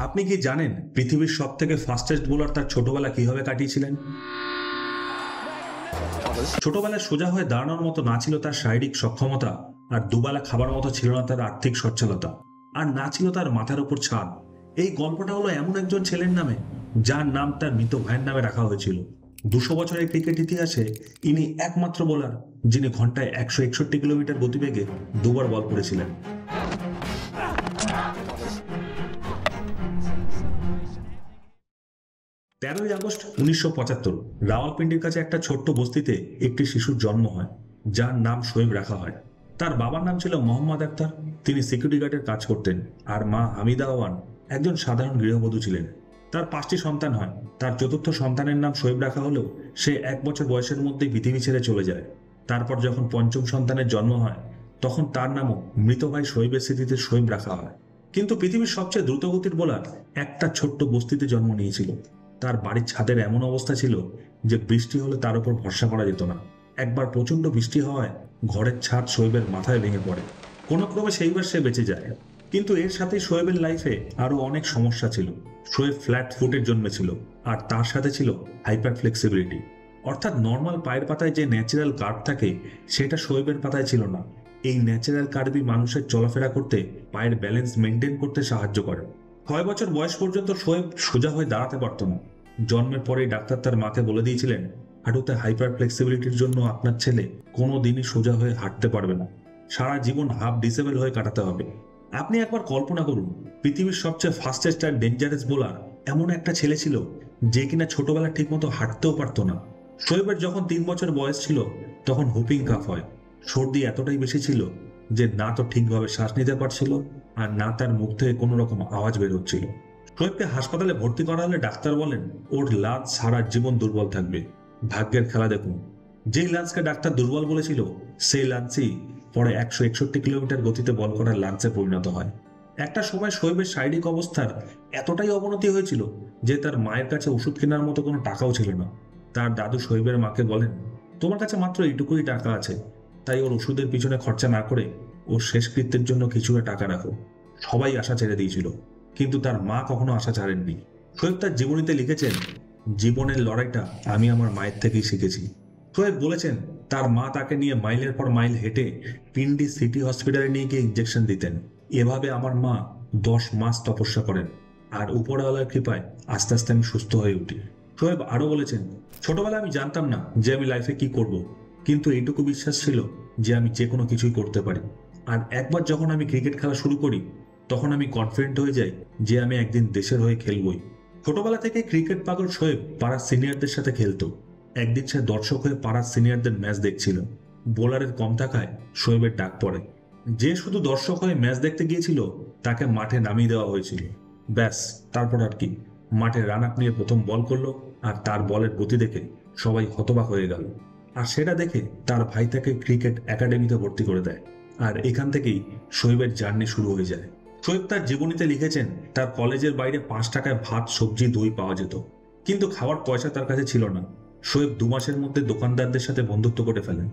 আপনি কি জানেন পৃথিবীর সবথেকে ফাস্টেস্ট বোলার তার ছোটবেলা কিভাবে কাটিয়েছিলেন? ছোটবেলায় সোজা হয়ে দাঁড়ানোর মতো না ছিল তার শারীরিক সক্ষমতা, আর দুবেলা খাবার মতো ছিল না তার আর্থিক সচ্ছলতা, আর না ছিল তার মাথার উপর ছাদ। এই গল্পটা হলো এমন একজন ছেলের নামে যার নাম তার মৃত ভাইয়ের নামে রাখা হয়েছিল। 200 বছরের ক্রিকেট ইতিহাসে ইনি একমাত্র বোলার যিনি ঘন্টায় 161 কিলোমিটার গতিবেগে দুবার বল করেছিলেন। 13ই আগস্ট 1975 রাওয়ালপিন্ডির কাছে একটা ছোট্ট বস্তিতে একটি শিশুর জন্ম হয় যার নাম শোয়েব রাখা হয়। তার বাবার নাম ছিল মোহাম্মদ আক্তার, তিনি সিকিউরিটি গার্ডের কাজ করতেন, আর মা হামিদা আওয়ান একজন সাধারণ গৃহবধূ ছিলেন। তার 5টি সন্তান হয়। তার চতুর্থ সন্তানের নাম শোয়েব রাখা হলেও সে 1 বছর বয়সের মধ্যেই পৃথিবী ছেড়ে চলে যায়। তারপর যখন পঞ্চম সন্তানের জন্ম হয় তখন তার নামও মৃত ভাই শোয়েবের স্মৃতিতে শোয়েব রাখা হয়। কিন্তু পৃথিবীর সবচেয়ে দ্রুতগতির বোলার একটা ছোট্ট বস্তিতে জন্ম নিয়েছিল। তার বাড়ির ছাদের এমন অবস্থা ছিল যে বৃষ্টি হলে তার উপর ভরসা করা যেত না। একবার প্রচন্ড বৃষ্টি হওয়ায় ঘরের ছাদ শোয়েবের মাথায় ভেঙে পড়ে। কোনো ক্রমে সেইবার সে বেঁচে যায়। কিন্তু এর সাথে শোয়েবের লাইফে আরো অনেক সমস্যা ছিল। শোয়েব ফ্ল্যাট ফুটের জন্মেছিল, আর তার সাথে ছিল হাইপার ফ্লেক্সিবিলিটি, অর্থাৎ নর্মাল পায়ের পাতায় যে ন্যাচারাল কার্ভ থাকে সেটা শোয়েবের পাতায় ছিল না। এই ন্যাচারাল কার্ভই মানুষের চলাফেরা করতে, পায়ের ব্যালেন্স মেনটেন করতে সাহায্য করে। 6 বছর বয়স পর্যন্ত শোয়েব সোজা হয়ে দাঁড়াতে পারত না। জন্মের পরেই ডাক্তার তার মাকে বলে দিয়েছিলেন, হাঁটুতে হাইপার ফ্লেক্সিবিলিটির জন্য আপনার ছেলে কোনো দিনই সোজা হয়ে হাঁটতে পারবে না, সারা জীবন হাফ ডিসেবল হয়ে কাটাতে হবে। আপনি একবার কল্পনা করুন, পৃথিবীর সবচেয়ে ফাস্টেস্ট আর ডেঞ্জারাস বোলার এমন একটা ছেলে ছিল যে কিনা ছোটবেলা ঠিকমতো হাঁটতেও পারতো না। শোয়েবের যখন 3 বছর বয়স ছিল তখন হুপিং কাফ হয়। সর্দি এতটাই বেশি ছিল যে না তো ঠিকভাবে শ্বাস নিতে পারছিল, আর না তার মুখ থেকে কোনো রকম আওয়াজ বের হচ্ছিল। শোয়েবকে হাসপাতালে ভর্তি করা হলে ডাক্তার বলেন ওর লাঞ্চ সারা জীবন দুর্বল থাকবে। ভাগ্যের খেলা দেখুন, যেই লাঞ্চকে ডাক্তার দুর্বল বলেছিল সেই লাঞ্চই পরে 161 কিলোমিটার গতিতে বল করার লাঞ্চে পরিণত হয়। একটা সময় শোয়েবের শারীরিক অবস্থার এতটাই অবনতি হয়েছিল যে তার মায়ের কাছে ওষুধ কেনার মতো কোনো টাকাও ছিল না। তার দাদু শোয়েবের মাকে বলেন, তোমার কাছে মাত্র এইটুকুই টাকা আছে, তাই ওর ওষুধের পিছনে খরচা না করে ওর শেষকৃত্যের জন্য কিছুটা টাকা রাখো। সবাই আশা ছেড়ে দিয়েছিল, কিন্তু তার মা কখনো আশা ছাড়েননি। শোয়েব তার জীবনীতে লিখেছেন, জীবনের লড়াইটা আমি আমার মায়ের থেকেই শিখেছি। শোয়েব বলেছেন তার মা তাকে নিয়ে মাইলের পর মাইল হেঁটে পিন্ডি সিটি হসপিটালে নিয়ে গিয়ে ইঞ্জেকশন দিতেন। এভাবে আমার মা 10 মাস তপস্যা করেন, আর উপরওয়ালার কৃপায় আস্তে আস্তে আমি সুস্থ হয়ে উঠি। শোয়েব আরো বলেছেন, ছোটবেলায় আমি জানতাম না যে আমি লাইফে কি করব, কিন্তু এইটুকু বিশ্বাস ছিল যে আমি যে কোনো কিছুই করতে পারি। আর একবার যখন আমি ক্রিকেট খেলা শুরু করি তখন আমি কনফিডেন্ট হয়ে যাই যে আমি একদিন দেশের হয়ে খেলবই। ছোটবেলা থেকে ক্রিকেট পাগল শোয়েব পাড়ার সিনিয়রদের সাথে খেলতো। একদিন সে দর্শক হয়ে পাড়ার সিনিয়রদের ম্যাচ দেখছিল। বোলারের কম থাকায় শোয়েবের ডাক পড়ে। যে শুধু দর্শক হয়ে ম্যাচ দেখতে গিয়েছিল তাকে মাঠে নামিয়ে দেওয়া হয়েছিল। ব্যাস, তারপর আর কি, মাঠে রান আপ নিয়ে প্রথম বল করলো, আর তার বলের গতি দেখে সবাই হতবাক হয়ে গেল। আর সেটা দেখে তার ভাই তাকে ক্রিকেট একাডেমিতে ভর্তি করে দেয়, আর এখান থেকেই শোয়েবের জার্নি শুরু হয়ে যায়। শোয়েব তার জীবনীতে লিখেছেন, তার কলেজের বাইরে 5 টাকায় ভাত, সবজি, দই পাওয়া যেত, কিন্তু খাওয়ার পয়সা তার কাছে ছিল না। শোয়েব 2 মাসের মধ্যে দোকানদারদের সাথে বন্ধুত্ব করে ফেলেন,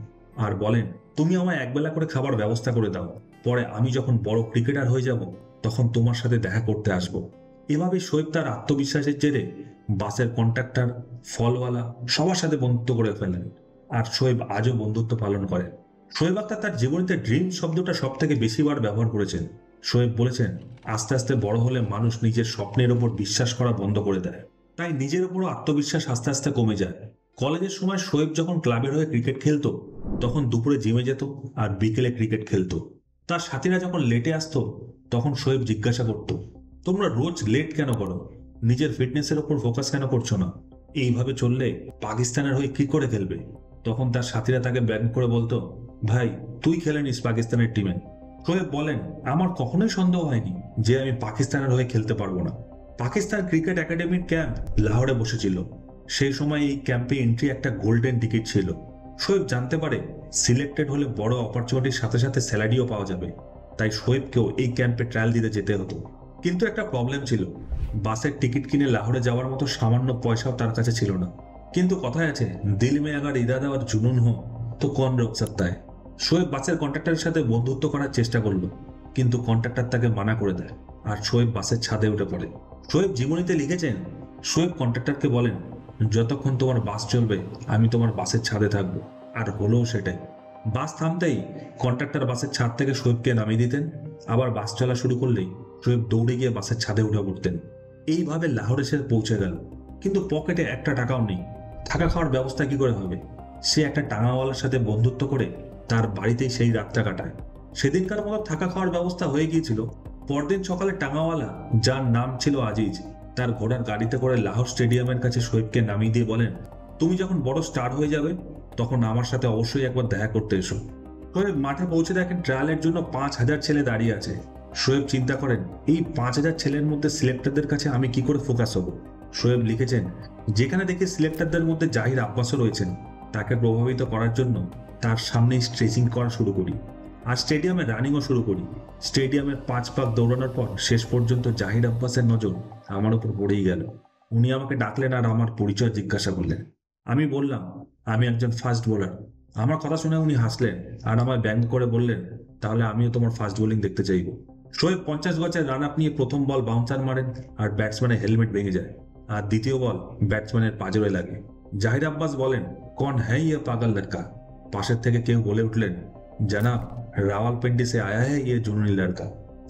আর বলেন, তুমি আমায় একবেলা করে খাবার ব্যবস্থা করে দাও, পরে আমি যখন বড় ক্রিকেটার হয়ে যাব তখন তোমার সাথে দেখা করতে আসব। এভাবে শোয়েব তার আত্মবিশ্বাসের জেরে বাসের কন্ট্রাক্টর, ফলওয়ালা সবার সাথে বন্ধুত্ব করে ফেলেন, আর শোয়েব আজও বন্ধুত্ব পালন করেন। শোয়েব আক্তার তার জীবনীতে ড্রিম শব্দটা সব থেকে বেশিবার ব্যবহার করেছেন। শোয়েব বলেছেন, আস্তে আস্তে বড় হলে মানুষ নিজের স্বপ্নের ওপর বিশ্বাস করা বন্ধ করে দেয়, তাই নিজের ওপরও আত্মবিশ্বাস আস্তে আস্তে কমে যায়। কলেজের সময় শোয়েব যখন ক্লাবের হয়ে ক্রিকেট খেলতো তখন দুপুরে জিমে যেত আর বিকেলে ক্রিকেট খেলতো। তার সাথীরা যখন লেটে আসতো তখন শোয়েব জিজ্ঞাসা করত, তোমরা রোজ লেট কেন করো, নিজের ফিটনেসের ওপর ফোকাস কেন করছো না, এইভাবে চললে পাকিস্তানের হয়ে কি করে খেলবে? তখন তার সাথীরা তাকে ব্যান করে বলতো, ভাই তুই খেলে নিস পাকিস্তানের টিমে। শোয়েব বলেন, আমার কখনোই সন্দেহ হয়নি যে আমি পাকিস্তানের হয়ে খেলতে পারবো না। পাকিস্তান ক্রিকেট একাডেমির ক্যাম্প লাহোরে বসেছিল। সেই সময় এই ক্যাম্পে এন্ট্রি একটা গোল্ডেন টিকিট ছিল। শোয়েব জানতে পারে সিলেক্টেড হলে বড় অপরচুনিটির সাথে সাথে স্যালারিও পাওয়া যাবে, তাই শোয়েবকেও এই ক্যাম্পে ট্রায়াল দিতে যেতে হতো। কিন্তু একটা প্রবলেম ছিল, বাসের টিকিট কিনে লাহোরে যাওয়ার মতো সামান্য পয়সাও তার কাছে ছিল না। কিন্তু কথায় আছে, দিল মে আগার ইরাদা আর জুনুন হো তো কौन रोक सकता है। শোয়েব বাসের কন্ট্রাক্টরের সাথে বন্ধুত্ব করার চেষ্টা করলো, কিন্তু কন্ট্রাক্টর তাকে মানা করে দেয়, আর শোয়েব বাসের ছাদে উঠে পড়ে। শোয়েব জীবনীতে লিখেছেন, শোয়েব কন্ট্রাক্টরকে বলেন, যতক্ষণ তোমার বাস চলবে আমি তোমার বাসের ছাদে থাকবো। আর হলো সেটাই। বাস থামতেই কন্ট্রাক্টর বাসের ছাদ থেকে শোয়েবকে নামিয়ে দিতেন। আবার বাস চলা শুরু করলেই শোয়েব দৌড়ে গিয়ে বাসের ছাদে উঠে পড়তেন। এইভাবে লাহোর এসে পৌঁছে গেল, কিন্তু পকেটে একটা টাকাও নেই। থাকা খাওয়ার ব্যবস্থা কি করে হবে? সে একটা টাঙাওয়ালার সাথে বন্ধুত্ব করে তার বাড়িতেই সেই রাতটা কাটায়। সেদিনকার মতো থাকা খাওয়ার ব্যবস্থা হয়ে গিয়েছিল। পরদিন সকালে টাঙাওয়ালা, যার নাম ছিল আজিজ, তার ঘোড়ার গাড়িতে করে লাহোর স্টেডিয়ামের কাছে শোয়েবকে নামিয়ে দিয়ে বলেন, তুমি যখন বড় স্টার হয়ে যাবে তখন আমার সাথে অবশ্যই একবার দেখা করতে এসো। শোয়েব মাঠে পৌঁছে দেখেন ট্রায়ালের জন্য 5,000 ছেলে দাঁড়িয়ে আছে। শোয়েব চিন্তা করেন, এই 5,000 ছেলের মধ্যে সিলেক্টরদের কাছে আমি কি করে ফোকাস হব। শোয়েব লিখেছেন, যেখানে দেখি সিলেক্টরদের মধ্যে জাহির আব্বাসও রয়েছেন, তাকে প্রভাবিত করার জন্য তার সামনেই স্ট্রেচিং করা শুরু করি। আর স্টেডিয়ামে রানিংও শুরু করি। স্টেডিয়ামের 5 পাক দৌড়ানোর পর শেষ পর্যন্ত জাহির আব্বাসের নজর আমার উপর পড়েই গেল। উনি আমাকে ডাকলেন আর আমার পরিচয় জিজ্ঞাসা করলেন। আমি বললাম, আমি একজন ফাস্ট বোলার। আমার কথা শুনে উনি হাসলেন আর আমায় ব্যঙ্গ করে বললেন, তাহলে আমিও তোমার ফাস্ট বোলিং দেখতে চাইব। শোয়েব 50 গজের রান আপ নিয়ে প্রথম বল বাউন্সার মারেন আর ব্যাটসম্যানের হেলমেট ভেঙে যায়। আর দ্বিতীয় বল ব্যাটসম্যানের পাজরে লাগে। জাহির আব্বাস বলেন, কন হ্যাঁ ইয়ে পাগল লড়কা। পাশের থেকে কেউ বলে উঠলেন, জানাব রাওয়ালপিন্ডি সে আয়া হ্যায় ইয়ে জুনুনি লড়কা।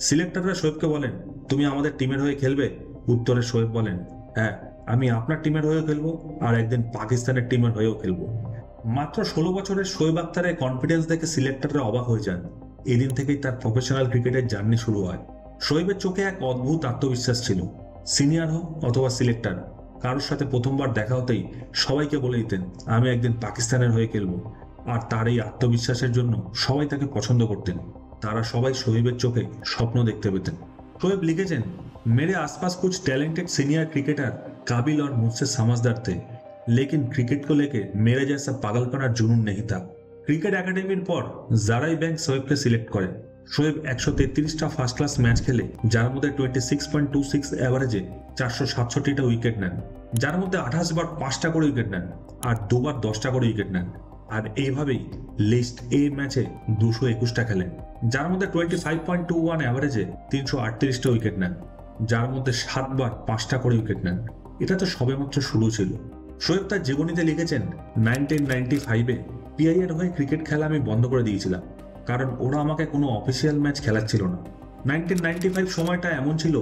সিলেক্টররা শোয়েবকে বলেন, তুমি আমাদের টিমের হয়ে খেলবে? উত্তরে শোয়েব বলেন, হ্যাঁ, আমি আপনার টিমের হয়েও খেলবো আর একদিন পাকিস্তানের টিমের হয়েও খেলবো। মাত্র 16 বছরের শোয়েব আখতারের কনফিডেন্স দেখে সিলেক্টররা অবাক হয়ে যান। এদিন থেকেই তার প্রফেশনাল ক্রিকেটের জার্নি শুরু হয়। শোয়েবের চোখে এক অদ্ভুত আত্মবিশ্বাস ছিল। সিনিয়র হোক অথবা সিলেক্টর, কারোর সাথে প্রথমবার দেখা হতেই সবাইকে বলে দিতেন, আমি একদিন পাকিস্তানের হয়ে খেলবো। আর তার এই আত্মবিশ্বাসের জন্য সবাই তাকে পছন্দ করতেন। তারা সবাই শোয়েবের চোখে স্বপ্ন দেখতে পেতেন। শোয়েব লিখেছেন, मेरे आसपास कुछ टैलेंटेड सीनियर क्रिकेटर काबिल और मुझसे समझदार थे, लेकिन क्रिकेट को लेके मेरे जैसा पागलपन और जुनून नहीं था। ক্রিকেট একাডেমির পর জারাই ব্যাংক শোয়েবকে সিলেক্ট করে। শোয়েব 133টা ফার্স্ট ক্লাস ম্যাচ খেলে, যার মধ্যে 26.26 অ্যাভারেজে 467টা উইকেট নেন, যার মধ্যে 28 বার 5টা করে উইকেট নেন আর 2 বার 10টা করে উইকেট নেন। আর এইভাবেই লিস্ট এ ম্যাচে 221টা খেলেন, যার মধ্যে 25.21 অ্যাভারেজে 338টা উইকেট নেন, যার মধ্যে 7 বার 5টা করে উইকেট নেন। এটা তো সবেমাত্র শুরু ছিল। শোয়েব তার জীবনীতে লিখেছেন, 1995-এ পিআইয়ের হয়ে ক্রিকেট খেলা আমি বন্ধ করে দিয়েছিলাম, কারণ ওরা আমাকে কোনো অফিসিয়াল ম্যাচ খেলাচ্ছিল না। 1995 সময়টা এমন ছিল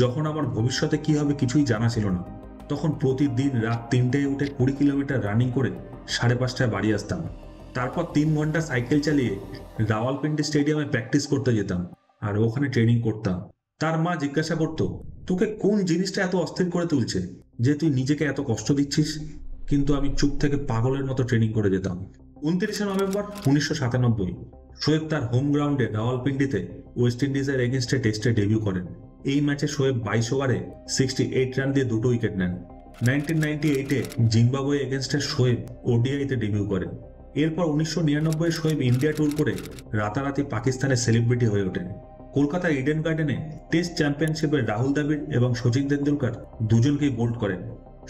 যখন আমার ভবিষ্যতে কি হবে কিছুই জানা ছিল না। তখন প্রতিদিন রাত 3টায় উঠে 20 কিলোমিটার রানিং করে 5:30টায় বাড়ি আসতাম। তারপর 3 ঘন্টা সাইকেল চালিয়ে রাওয়ালপিন্ডি স্টেডিয়ামে প্র্যাকটিস করতে যেতাম আর ওখানে ট্রেনিং করতাম। তার মা জিজ্ঞাসা করতো, তোকে কোন জিনিসটা এত অস্থির করে তুলছে যে তুই নিজেকে এত কষ্ট দিচ্ছিস? কিন্তু আমি চুপ থেকে পাগলের মতো ট্রেনিং করে যেতাম। 29শে নভেম্বর 1997 শোয়েব তার হোম গ্রাউন্ডে রাওয়ালপিন্ডিতে ওয়েস্ট ইন্ডিজের এগেনস্টে টেস্টে ডেবিউ করেন। এই ম্যাচে শোয়েব 22 ওভারে 68 রান দিয়ে 2টো উইকেট নেন। 1998-এ জিম্বাবুয়ে এগেনস্টে শোয়েব ওডিআইতে ডেবিউ করেন। এরপর 1999-এ শোয়েব ইন্ডিয়া ট্যুর করে রাতারাতি পাকিস্তানের সেলিব্রিটি হয়ে ওঠেন। কলকাতার ইডেন গার্ডেনে টেস্ট চ্যাম্পিয়নশিপে রাহুল দ্রাবিড় এবং সচিন তেন্ডুলকর দুজনকেই বোল্ড করেন।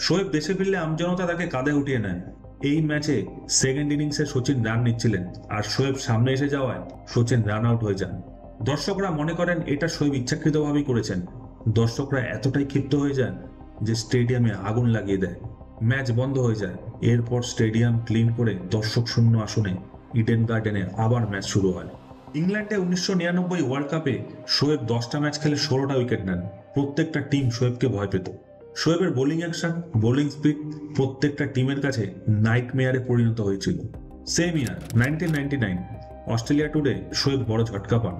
শোয়েব দেশে ফিরলে আমজনতা তাকে কাঁধে উঠিয়ে নেন। এই ম্যাচে সেকেন্ড ইনিংসে সচিন রান নিচ্ছিলেন আর শোয়েব সামনে এসে যাওয়ায় সচিন রান আউট হয়ে যান। দর্শকরা মনে করেন এটা শোয়েব ইচ্ছাকৃতভাবেই করেছেন। দর্শকরা এতটাই ক্ষিপ্ত হয়ে যান যে স্টেডিয়ামে আগুন লাগিয়ে দেয়। ম্যাচ বন্ধ হয়ে যায়। এরপর স্টেডিয়াম ক্লিন করে দর্শক শূন্য আসনে ইডেন গার্ডেনে আবার ম্যাচ শুরু হয়। ইংল্যান্ডে 1999 ওয়ার্ল্ড কাপে শোয়েব 10টা ম্যাচ খেলে 16টা উইকেট নেন। প্রত্যেকটা টিম শোয়েবকে ভয় পেত। শোয়েবের বোলিং অ্যাকশন, বোলিং স্পিড প্রত্যেকটা টিমের কাছে নাইটমেয়ারে পরিণত হয়েছিল। সেম ইয়ার 1999 অস্ট্রেলিয়া ট্যুরে শোয়েব বড় ঝটকা পান।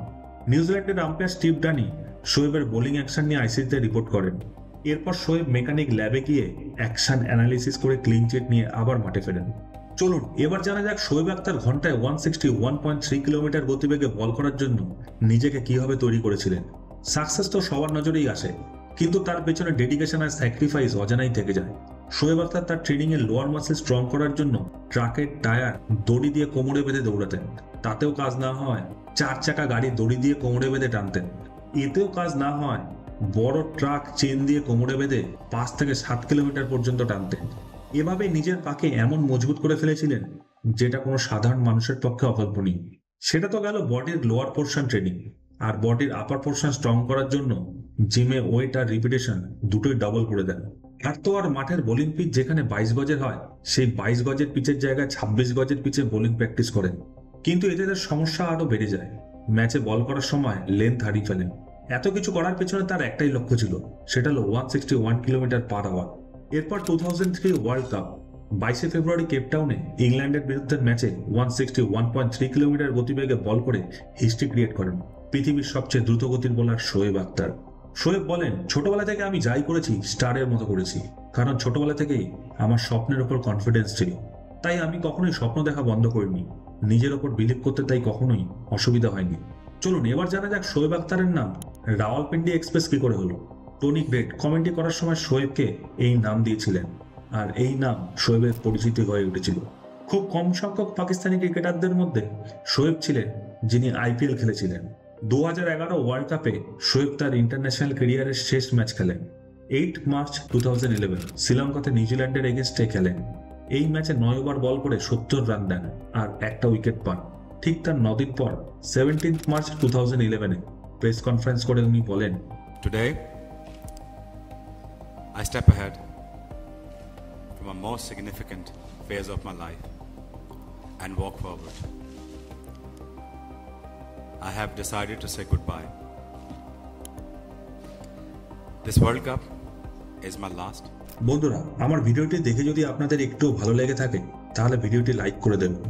নিউজিল্যান্ডের আম্পায়ার স্টিভ ডানি শোয়েবের বোলিং অ্যাকশন নিয়ে আইসিসিতে রিপোর্ট করেন। এরপর শোয়েব মেকানিক ল্যাবে গিয়ে অ্যাকশন অ্যানালিসিস করে ক্লিন চিট নিয়ে আবার মাঠে ফেরেন। চলুন এবার জানা যাক শোয়েব আখতার ঘন্টায় 161.3 কিলোমিটার গতিবেগে বল করার জন্য নিজেকে কিভাবে তৈরি করেছিলেন। সাকসেস তো সবার নজরেই আসে, কিন্তু তার পেছনে ডেডিকেশন আর স্যাক্রিফাইস অজানাই থেকে যায়। শোয়েব আখতার তার ট্রেনিং এর লোয়ার মাসেল স্ট্রং করার জন্য ট্রাকের টায়ার দড়ি দিয়ে কোমরে বেঁধে দৌড়াতেন। তাতেও কাজ না হয় 4 চাকা গাড়ি দড়ি দিয়ে কোমরে বেঁধে টানতেন। এতেও কাজ না হয় বড় ট্রাক চেন দিয়ে কোমরে বেঁধে 5 থেকে 7 কিলোমিটার পর্যন্ত টানতেন। এভাবে নিজের পাকে এমন মজবুত করে ফেলেছিলেন যেটা কোনো সাধারণ মানুষের পক্ষে অকল্পনীয়। সেটা তো গেল বডির লোয়ার পোর্শন ট্রেনিং। আর বডির আপার পোর্শন স্ট্রং করার জন্য জিমে ওয়েট আর রিপিটেশন দুটোই ডবল করে দেন। আর তো আর মাঠের বোলিং পিচ যেখানে 22 গজের হয়, সেই 22 গজের পিচের জায়গায় 26 গজের পিচে বোলিং প্র্যাকটিস করেন। কিন্তু এতে তার সমস্যা আরো বেড়ে যায়। ম্যাচে বল করার সময় লেন্থ হারিয়ে ফেলেন। এত কিছু করার পেছনে তার একটাই লক্ষ্য ছিল, সেটা হলো 161 কিলোমিটার পার আওয়ার। এরপর 2003 ওয়ার্ল্ড কাপ 22 ফেব্রুয়ারি কেপটাউনে ইংল্যান্ডের বিরুদ্ধে ম্যাচে 161.3 কিলোমিটার গতিবেগে বল করে হিস্ট্রি ক্রিয়েট করেন পৃথিবীর সবচেয়ে দ্রুতগতির বোলার শোয়েব আখতার। শোয়েব বলেন, ছোটবেলা থেকে আমি যাই করেছি স্টারের মতো করেছি, কারণ ছোটবেলা থেকেই আমার স্বপ্নের ওপর কনফিডেন্স ছিল। তাই আমি কখনোই স্বপ্ন দেখা বন্ধ করিনি, নিজের ওপর বিলিভ করতে তাই কখনোই অসুবিধা হয়নি। চলুন এবার জানা যাক শোয়েব আখতারের নাম রাওয়ালপিন্ডি এক্সপ্রেস কি করে হলো। টনি গ্রেট কমেন্ট্রি করার সময় শোয়েবকে এই নাম দিয়েছিলেন, আর এই নাম শোয়েবের পরিচিতি হয়ে উঠেছিল। খুব কম সংখ্যক পাকিস্তানি ক্রিকেটারদের মধ্যে শোয়েব ছিলেন যিনি আইপিএল খেলেছিলেন। 2011 ওয়ার্ল্ড কাপে শোয়েব তার ইন্টারন্যাশনাল ক্যারিয়ারের শেষ ম্যাচ খেলেন। 8 মার্চ 2011 শ্রীলঙ্কাতে নিউজিল্যান্ডের এগেনস্টে খেলেন। এই ম্যাচে 9 ওভার বল করে 70 রান দেন আর একটা উইকেট পান। ঠিক তার 9 দিন পর 17 মার্চ 2011 প্রেস কনফারেন্স করে উনি বলেন, Today, I step ahead from a most significant phase of my life and walk forward. I have decided to say goodbye. This World Cup is my last. বন্ধুরা, আমার ভিডিওটি দেখে যদি আপনাদের একটু ভালো লেগে থাকে তাহলে ভিডিওটি লাইক করে দেবেন,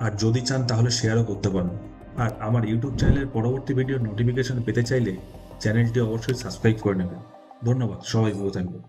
আর যদি চান তাহলে শেয়ারও করতে পারেন। আর আমার ইউটিউব চ্যানেলের পরবর্তী ভিডিওর নোটিফিকেশন পেতে চাইলে চ্যানেলটি অবশ্যই সাবস্ক্রাইব করে নেবেন। ধন্যবাদ, সবাই ভালো থাকবেন।